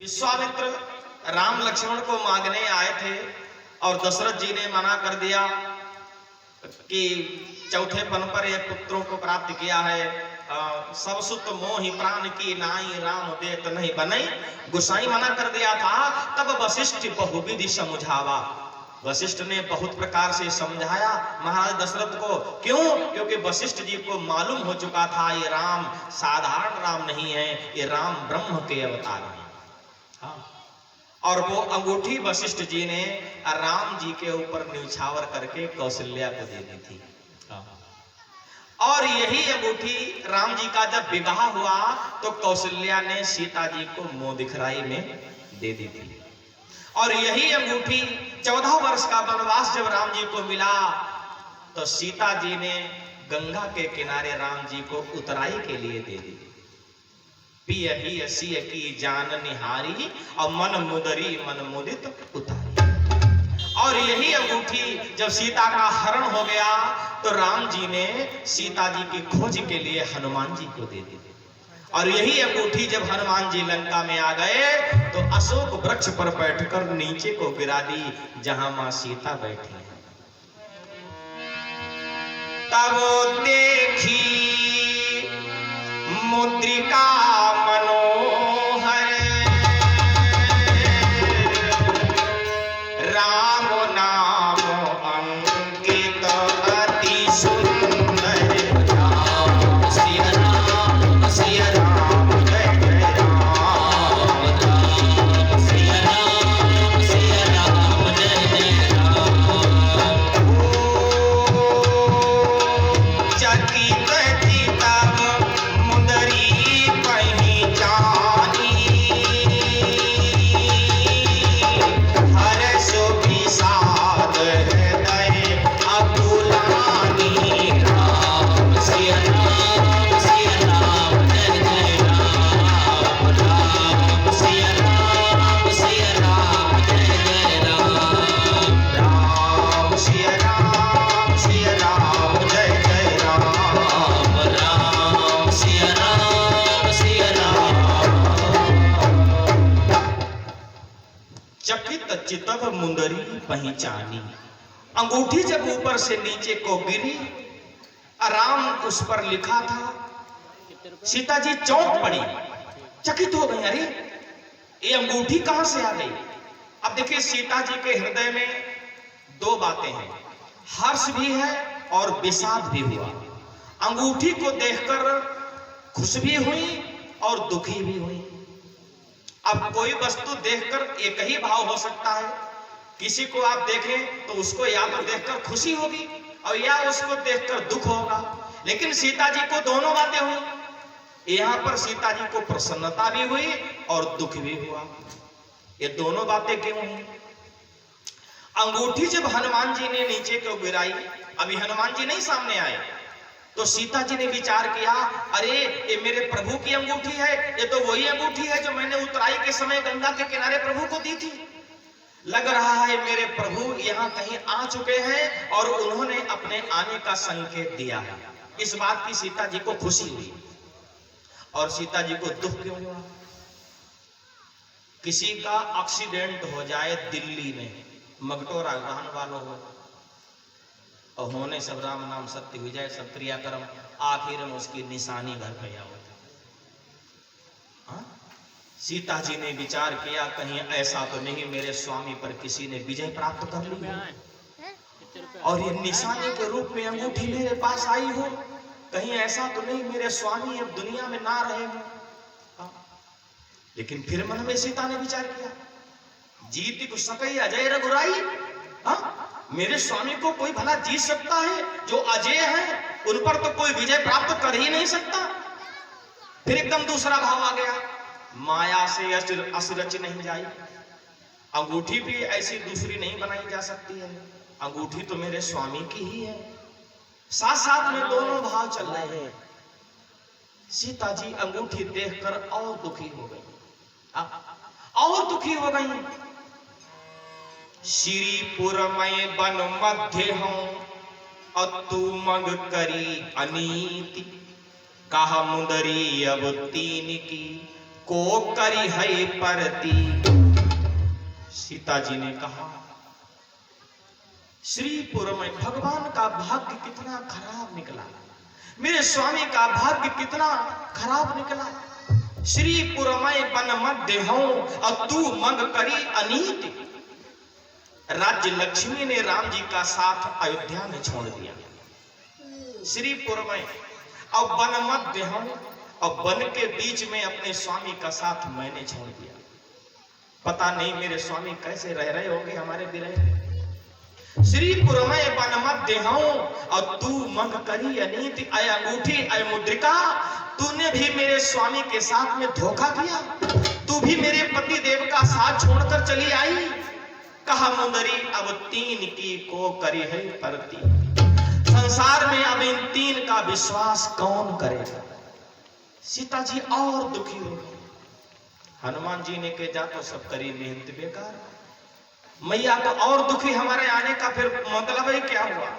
विश्वामित्र राम लक्ष्मण को मांगने आए थे और दशरथ जी ने मना कर दिया कि चौथे पन पर ये पुत्रों को प्राप्त किया है। सब सुत मोहि प्राण की नाई राम देत नहीं बनई। गुसाई मना कर दिया था। तब वशिष्ठ बहुविधि समझावा। वशिष्ठ ने बहुत प्रकार से समझाया महाराज दशरथ को। क्यों? क्योंकि वशिष्ठ जी को मालूम हो चुका था ये राम साधारण राम नहीं है, ये राम ब्रह्म के अवतार हैं। और वो अंगूठी वशिष्ठ जी ने राम जी के ऊपर न्यौछावर करके कौशल्या को दे दी थी। और यही अंगूठी राम जी का जब विवाह हुआ तो कौशल्या ने सीता जी को मुंह दिखराई में दे दी थी। और यही अंगूठी 14 वर्ष का वनवास जब राम जी को मिला तो सीता जी ने गंगा के किनारे राम जी को उतराई के लिए दे दी। पियहि असिय की जान निहारी और मन मुदरी मन मुदित उतारी। और यही अंगूठी जब सीता का हरण हो गया तो राम जी ने सीता जी की खोज के लिए हनुमान जी को दे दी। और यही अंगूठी जब हनुमान जी लंका में आ गए तो अशोक वृक्ष पर बैठकर नीचे को गिरा दी जहां मां सीता बैठी है। तब देखी मुद्रिका मनोहर राम नाम अंकित अति सुंदर। राम सिया राम सिया राम जय जय राम। राम सिया राम जय जय राम। चकित चितव मुदरी पहिचानी। हर्ष विषाद हृदय अकुलानी। राम सिया राम जय जय राम। राम सिया राम जय जय राम। राम सिया राम जय जय राम। राम सिया राम। चकित चितव मुंदरी पहचानी। अंगूठी जब ऊपर से नीचे को गिरी, राम उस पर लिखा था। सीता जी चौंक पड़ी, चकित हो गई। अरे ये अंगूठी कहां से आ गई? अब देखिए सीता जी के हृदय में दो बातें हैं, हर्ष भी है और विषाद भी हुआ। अंगूठी को देखकर खुश भी हुई और दुखी भी हुई। अब कोई वस्तु देखकर एक ही भाव हो सकता है। किसी को आप देखें तो उसको या तो देखकर खुशी होगी और या उसको देखकर दुख होगा। लेकिन सीता जी को दोनों बातें हुई। यहां पर सीता जी को प्रसन्नता भी हुई और दुख भी हुआ। ये दोनों बातें क्यों हुई? अंगूठी जब हनुमान जी ने नीचे को गिराई, अभी हनुमान जी नहीं सामने आए, तो सीता जी ने विचार किया, अरे ये मेरे प्रभु की अंगूठी है। ये तो वही अंगूठी है जो मैंने उतराई के समय गंगा के किनारे प्रभु को दी थी। लग रहा है मेरे प्रभु यहाँ कहीं आ चुके हैं और उन्होंने अपने आने का संकेत दिया है। इस बात की सीता जी को खुशी हुई। और सीता जी को दुख क्यों हुआ? किसी का एक्सीडेंट हो जाए दिल्ली में, मगटोरा रहने वालों हो और होने सब राम नाम सत्य विजय सब क्रियाक्रम, आखिर में उसकी निशानी घर पे होता। सीता जी ने विचार किया कहीं ऐसा तो नहीं मेरे स्वामी पर किसी ने विजय प्राप्त कर ली और ये निशानी के रूप में अंगूठी मेरे पास आई हो। कहीं ऐसा तो नहीं मेरे स्वामी अब दुनिया में ना रहे हो। लेकिन फिर मन में सीता ने विचार किया, जीत को सकई अजय रघुराई। मेरे स्वामी को कोई भला जीत सकता है? जो अजय है उन पर तो कोई विजय प्राप्त कर ही नहीं सकता। फिर एकदम दूसरा भाव आ गया, माया से असुरच नहीं जाई। अंगूठी भी ऐसी दूसरी नहीं बनाई जा सकती है। अंगूठी तो मेरे स्वामी की ही है। साथ साथ में दोनों भाव चल रहे हैं। सीता जी अंगूठी देखकर और दुखी हो गई, और दुखी हो गई। श्रीपुर में बन मध्य हूं और तू मग करी अनीति। कहा मुंदरी अब तीन की को करी है परती। सीता जी ने कहा, श्रीपुर में भगवान का भाग्य कितना खराब निकला, मेरे स्वामी का भाग्य कितना खराब निकला। श्रीपुर में बन मध्य हूं और तू मंग करी अनीति। राज्य लक्ष्मी ने राम जी का साथ अयोध्या में छोड़ दिया। श्रीपुर में और वन मध्य हूं और वन के बीच में अपने स्वामी का साथ मैंने छोड़ दिया। पता नहीं मेरे स्वामी कैसे रह रहे होंगे हमारे विरह। श्रीपुर में वन मध्य हूं और तू मंग करी अनीति। अय अंगूठी अय मुद्रिका, तूने भी मेरे स्वामी के साथ में धोखा किया। तू भी मेरे पति देव का साथ छोड़कर चली आई। कहा मुंदरी अब तीन की को करी है परती। संसार में अब इन तीन का विश्वास कौन करेगा। सीता जी और दुखी हो गई। हनुमान जी ने कहा जा तो सब करी मेहनत बेकार। मैया तो और दुखी, हमारे आने का फिर मतलब ही क्या हुआ।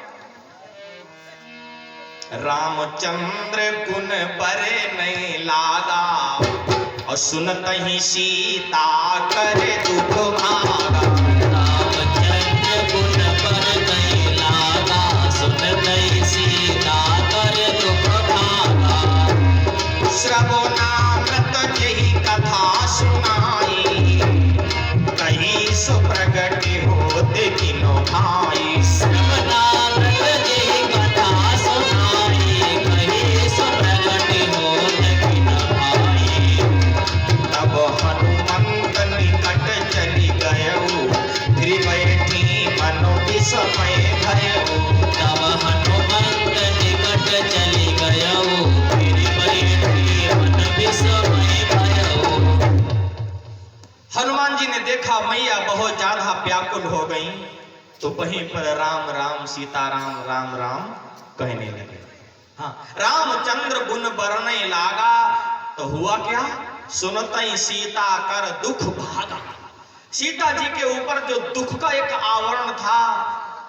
रामचंद्र गुण बरे नहीं लागा और सुनत ही सीता करे दुख भागा। रामचंद्र गुण बरे नहीं लागा सुनत ही सीता करे दुख भागा। श्रवणामृत यही कथा सुनाई, कहीं सुप्रगट होते किनो भाई। श्रवणामृत यही कथा सुनाई, कहीं सुप्रगट होते किनो भाई। तब हनुमंत निकट चली गयो, फिर बैठी मनो विस्मय भयो। तब हनुमंत निकट चली गयो, फिर बैठी मन विस्मय भयो। हनुमान जी ने देखा मैया बहुत ज्यादा व्याकुल हो गई, तो वहीं पर राम राम सीताराम राम राम कहने लगे। हाँ, रामचंद्र गुण बरने लागा, तो हुआ क्या, सुनतई सीता कर दुख भागा। सीता जी के ऊपर जो दुख का एक आवरण था,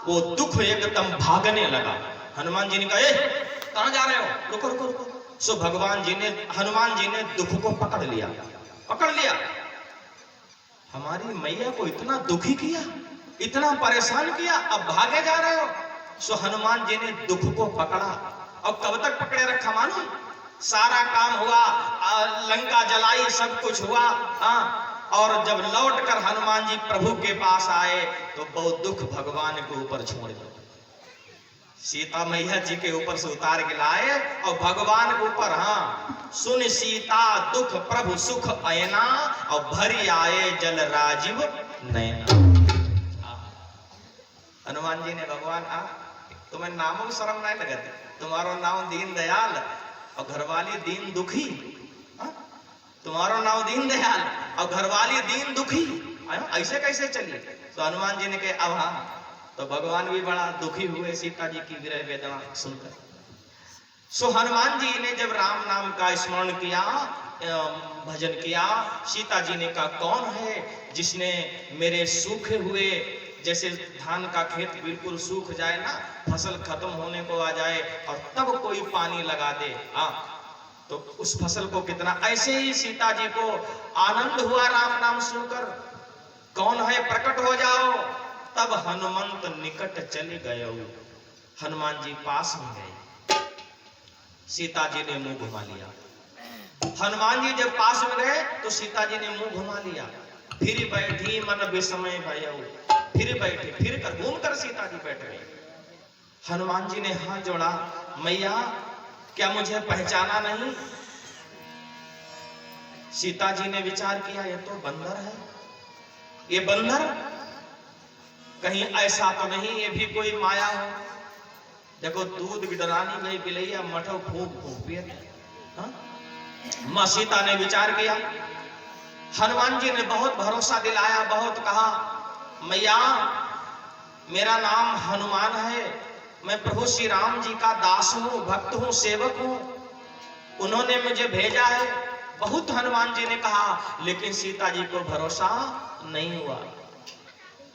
वो दुख एकदम भागने लगा। हनुमान जी ने कहा, कहां जा रहे हो, रुको रुको रुको। सो भगवान जी ने, हनुमान जी ने दुख को पकड़ लिया, पकड़ लिया। हमारी मैया को इतना दुखी किया, इतना परेशान किया, अब भागे जा रहे हो। सो हनुमान जी ने दुख को पकड़ा। और कब तक पकड़े रखा मालूम, सारा काम हुआ, लंका जलाई, सब कुछ हुआ। और जब लौट कर हनुमान जी प्रभु के पास आए, तो बहुत दुख भगवान के ऊपर छोड़ दिया। सीता मैया जी के ऊपर से उतार के लाए और भगवान के ऊपर। हाँ, सुन सीता दुख प्रभु सुख अयना, और भरी आए जल राजीव नैना। हनुमान जी ने, भगवान तुम्हें नामों शर्म नहीं लगते, तुम्हारो नाम दीन दयाल और घरवाली दीन दुखी। तुम्हारो नाम दीन दयाल और घरवाली दीन दुखी, ऐसे कैसे चलिए। तो हनुमान जी ने कहे अब हाँ। तो भगवान भी बड़ा दुखी हुए सीता जी की विरह वेदना सुनकर। सो हनुमान जी ने जब राम नाम का स्मरण किया, भजन किया, सीता जी ने कहा कौन है जिसने मेरे सूखे हुए, जैसे धान का खेत बिल्कुल सूख जाए ना, फसल खत्म होने को आ जाए और तब कोई पानी लगा दे, तो उस फसल को कितना, ऐसे ही सीता जी को आनंद हुआ राम नाम सुनकर। कौन है, प्रकट हो जाओ। तब हनुमंत निकट चले गए। हनुमान जी पास में गए, सीता जी ने मुंह घुमा लिया। हनुमान जी जब पास में गए तो सीता जी ने मुंह घुमा लिया। फिर बैठी मन विस्मय भयो, फिर बैठी, फिर कर घूम कर सीता जी बैठ गई। हनुमान जी ने हाथ जोड़ा, मैया क्या मुझे पहचाना नहीं। सीता जी ने विचार किया, ये तो बंदर है, ये बंदर, कहीं ऐसा तो नहीं ये भी कोई माया हो। देखो दूध गिडरानी गई बिलैया मठो फूंक फूंक पिए। मां सीता ने विचार किया। हनुमान जी ने बहुत भरोसा दिलाया, बहुत कहा, मैया मेरा नाम हनुमान है, मैं प्रभु श्री राम जी का दास हूं, भक्त हूं, सेवक हूं, उन्होंने मुझे भेजा है। बहुत हनुमान जी ने कहा, लेकिन सीता जी को भरोसा नहीं हुआ।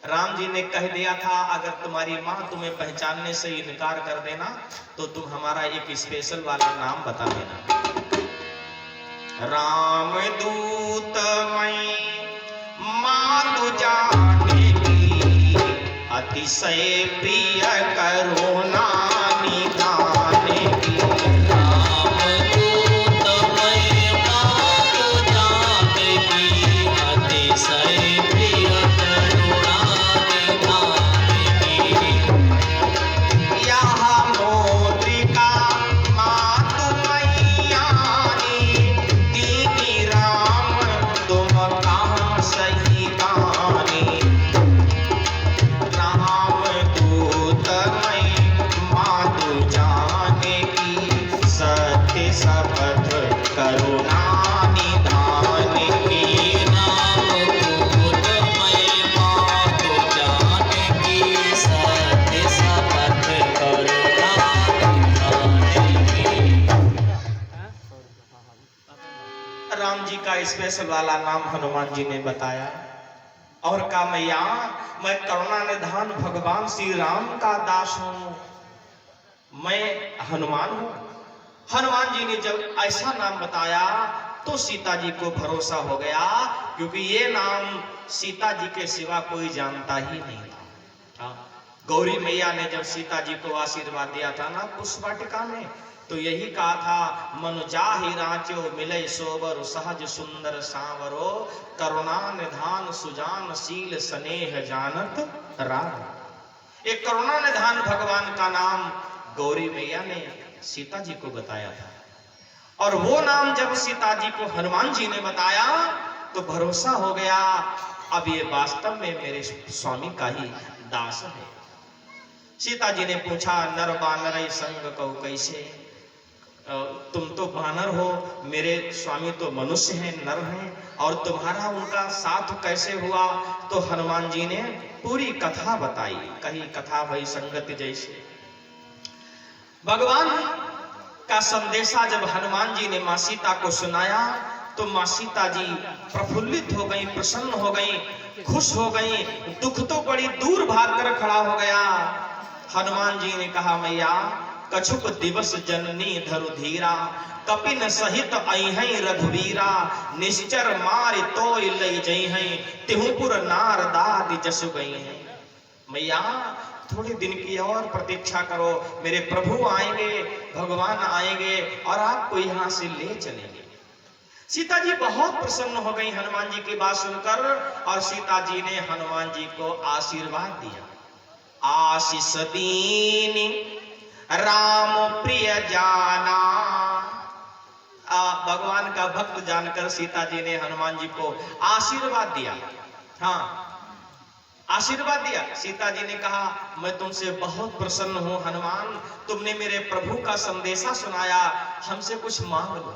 राम जी ने कह दिया था, अगर तुम्हारी माँ तुम्हें पहचानने से इनकार कर देना तो तुम हमारा एक स्पेशल वाला नाम बता देना। राम दूत मैं मातु जाने की, अतिशय प्रिय करुणा निधान की। राम दूत मैं मातु जाने की, अतिशय प्रिय करुणा निधान की। यहाँ मोद्रिका मातु मैयानी, दीनी राम तुम कहाँ सही गानी। राम दूत मैं मातु जाने की, सत्य शपथ करुणा निधान की। राम दूत मैं मातु जाने की, सत्य शपथ करुणा निधान की। राम जी का स्पेशल वाला नाम हनुमान जी ने बताया और कहा मैया मैं करुणा निधान भगवान श्री राम का दास हूं, मैं हनुमान हूं। हनुमान जी ने जब ऐसा नाम बताया तो सीता जी को भरोसा हो गया, क्योंकि ये नाम सीता जी के सिवा कोई जानता ही नहीं था। गौरी मैया ने जब सीता जी को आशीर्वाद दिया था ना पुष्प वाटिका में, तो यही कहा था मन जाहि रांचो मिले सोबर, सहज सुंदर सांवरो, करुणा निधान सुजान शील स्नेह जानत राम। एक करुणा निधान भगवान का नाम गौरी मैया ने सीता जी को बताया था, और वो नाम जब सीता जी को हनुमान जी ने बताया तो भरोसा हो गया, अब ये वास्तव में मेरे स्वामी का ही दास है। सीता जी ने पूछा नर बानर संग कहो कैसे, तुम तो बानर हो, मेरे स्वामी तो मनुष्य हैं, नर हैं, और तुम्हारा उनका साथ कैसे हुआ। तो हनुमान जी ने पूरी कथा बताई, कही कथा भई संगति जैसे। भगवान का संदेशा जब हनुमान जी ने मां सीता को सुनाया तो मां सीता जी प्रफुल्लित हो गई, प्रसन्न हो गई, खुश हो गई, दुख तो बड़ी दूर भागकर खड़ा हो गया। हनुमान जी ने कहा मैया कछुक दिवस जननी धरु धीरा, कपिन सहित अइहै रघुवीरा, निश्चर मार तोय लई जइहै, तिहुपुर नारदादि जसु गई है। मैया थोड़े दिन की और प्रतीक्षा करो, मेरे प्रभु आएंगे, भगवान आएंगे और आपको यहाँ से ले चलेंगे। सीता जी बहुत प्रसन्न हो गई हनुमान जी की बात सुनकर, और सीता जी ने हनुमान जी को आशीर्वाद दिया। आशीष दीनी राम प्रिय जाना। भगवान का भक्त जानकर सीता जी ने हनुमान जी को आशीर्वाद दिया। हाँ, आशीर्वाद दिया। सीता जी ने कहा मैं तुमसे बहुत प्रसन्न हूं हनुमान, तुमने मेरे प्रभु का संदेशा सुनाया, हमसे कुछ मांग लो।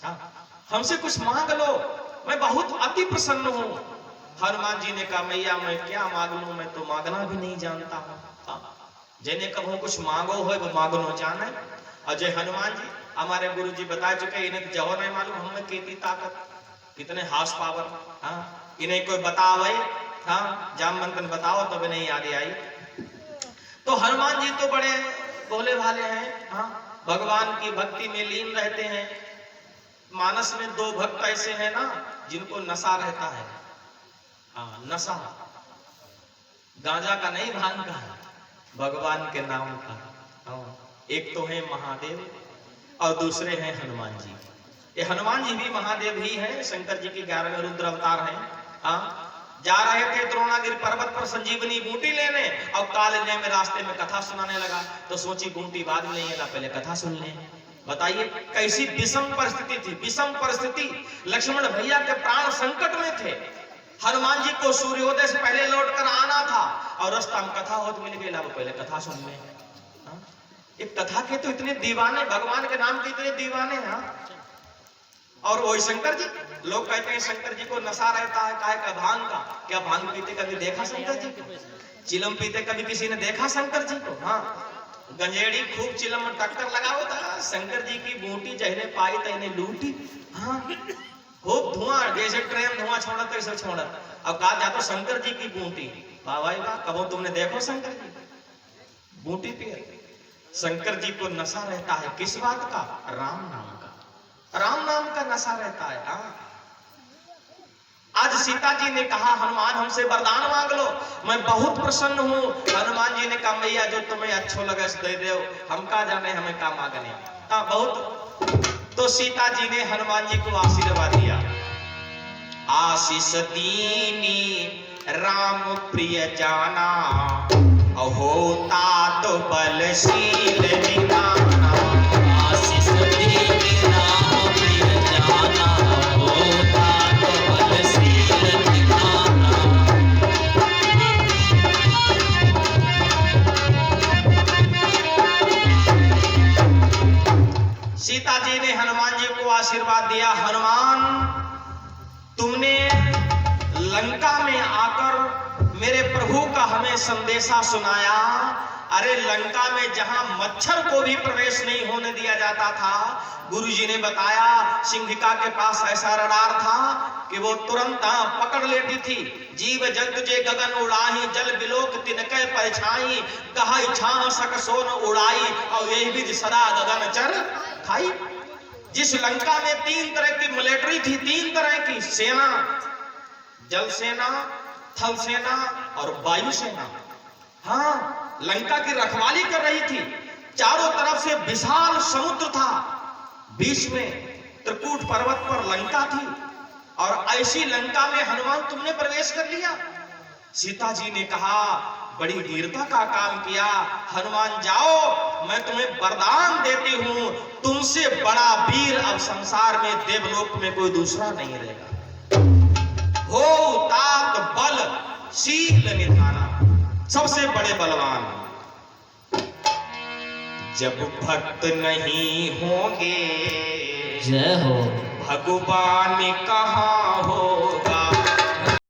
हाँ, हमसे कुछ मांग लो, मैं बहुत अति प्रसन्न हूं। हनुमान जी ने कहा मैया मैं क्या मांग लूं, मैं तो मांगना भी नहीं जानता हूं। जिन्हें कहो कुछ मांगो हो वो मांगनो जाने। और जय हनुमान जी हमारे गुरु जी बता चुके, इन्हें जहो नहीं मालूम हमें कितनी ताकत, कितने हाउस पावर। हाँ, इन्हें कोई बतावे, हाँ जाम मंथन बताओ तब नहीं याद आई। तो हनुमान जी तो बड़े भोले भाले हैं। हाँ, भगवान की भक्ति में लीन रहते हैं। मानस में दो भक्त ऐसे हैं ना जिनको नशा रहता है। हाँ, नशा गांजा का नहीं, भांग का, भगवान के नाम का। हाँ, एक तो है महादेव और दूसरे हैं हनुमान जी। ये हनुमान जी भी महादेव ही हैं, शंकर जी की 11वें रुद्र अवतार हैं। हाँ, जा रहे थे द्रोणागिरि पर्वत पर संजीवनी बूटी लेने, और काले में रास्ते में कथा सुनाने लगा, तो सोची बूटी बाद में लेंगे, पहले कथा सुन लें। बताइए कैसी विषम परिस्थिति थी, विषम परिस्थिति। लक्ष्मण भैया के प्राण संकट में थे, हनुमान जी को सूर्योदय से पहले लौटकर आना था, और रास्ता में कथा होत मिल गई, पहले कथा सुन ले। एक कथा के तो इतने दीवाने, भगवान के नाम के इतने दीवाने हैं। और वही शंकर जी, लोग कहते हैं शंकर जी को नशा रहता है, काहे का, भांग का। क्या भांग पीते कभी देखा शंकर जी को? चिलम पीते कभी किसी ने देखा शंकर जी को? हाँ, गंजेड़ी खूब चिलम में टक्कर लगा होता, शंकर जी की बूटी जहने पाई तहने लूटी। हाँ, खूब धुआं, जैसे ट्रेन धुआं छोड़त ऐसे छोड़त। अब कहा जाता शंकर जी की बूटी, वाह भाई वाह, कबो तुमने देखो शंकर जी बूटी पिए? शंकर जी को नशा रहता है किस बात का? राम नाम का। राम नाम का नशा रहता है। हाँ, आज सीता जी ने कहा हनुमान हमसे वरदान मांग लो, मैं बहुत प्रसन्न हूं। हनुमान जी ने कहा मैया जो तुम्हें अच्छो लगे दे दो, हम का जाने हमें का मांगने। हाँ, बहुत। तो सीता जी ने हनुमान जी को आशीर्वाद दिया, आशीष दीनी राम प्रिय जाना, होता तो बलशील निधाना। आशीष दीनी राम प्रिय जाना, होता तो बलशील निधाना। सीता जी ने हनुमान जी को आशीर्वाद दिया, हनुमान तुमने लंका में आकर मेरे प्रभु का हमें संदेशा सुनाया। अरे लंका में जहां मच्छर को भी प्रवेश नहीं होने दिया जाता था, गुरुजी ने बताया सिंहिका के पास ऐसा रडार था कि वो तुरंत पकड़ लेती थी। जीव जंतु जे गगन उड़ाही, जल बिलोक तिनके परछाई, कहा छाह सक सोन उड़ाई, और यही भी सदा गगन चर खाई। जिस लंका में 3 तरह की मिलिट्री थी, 3 तरह की सेना, जल सेना, थल सेना और वायु सेना, हाँ, लंका की रखवाली कर रही थी। चारों तरफ से विशाल समुद्र था, बीच में त्रिकूट पर्वत पर लंका थी, और ऐसी लंका में हनुमान तुमने प्रवेश कर लिया। सीता जी ने कहा बड़ी वीरता का काम किया, हनुमान जाओ मैं तुम्हें वरदान देती हूं, तुमसे बड़ा वीर अब संसार में देवलोक में कोई दूसरा नहीं रहेगा। हो तात बल शील निधाना, सबसे बड़े बलवान। जब भक्त नहीं होंगे जय हो भगवान कहाँ हो